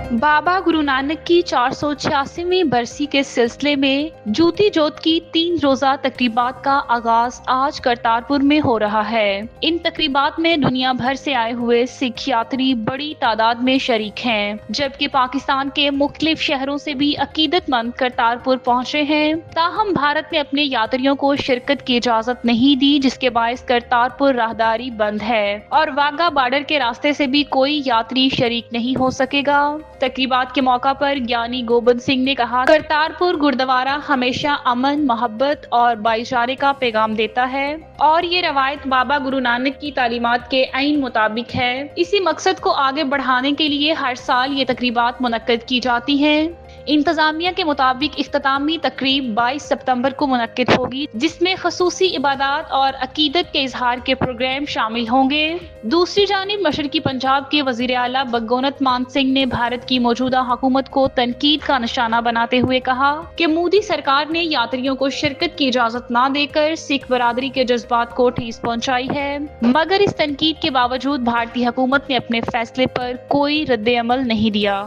बाबा गुरु नानक की 486वीं बरसी के सिलसिले में जूती जोत की 3 रोजा तकरीबात का आगाज आज करतारपुर में हो रहा है। इन तकरीबात में दुनिया भर से आए हुए सिख यात्री बड़ी तादाद में शरीक हैं, जबकि पाकिस्तान के मुख्तलिफ शहरों से भी अकीदतमंद करतारपुर पहुंचे हैं। ताहम भारत ने अपने यात्रियों को शिरकत की इजाजत नहीं दी, जिसके बायस करतारपुर राहदारी बंद है और वाघा बॉर्डर के रास्ते से भी कोई यात्री शरीक नहीं हो सकेगा। तकरीबात के मौका पर ज्ञानी गोबिंद सिंह ने कहा, करतारपुर गुरुद्वारा हमेशा अमन, मोहब्बत और भाईचारे का पैगाम देता है और ये रवायत बाबा गुरु नानक की तालीमात के ऐन मुताबिक है। इसी मकसद को आगे बढ़ाने के लिए हर साल ये तकरीबात मुनक्कद की जाती हैं। इंतजामिया के मुताबिक इख्तितामी तकरीब 22 सितंबर को मुनक्किद होगी, जिसमें खसूसी इबादत और अकीदत के इजहार के प्रोग्राम शामिल होंगे। दूसरी जानिब मशरकी पंजाब के वजीर आला बगोनत मान सिंह ने भारत की मौजूदा हुकूमत को तनकीद का निशाना बनाते हुए कहा कि मोदी सरकार ने यात्रियों को शिरकत की इजाजत न देकर सिख बरादरी के जज्बात को ठेस पहुंचाई है, मगर इस तनकीद के बावजूद भारतीय हुकूमत ने अपने फैसले पर कोई रद्द अमल नहीं दिया।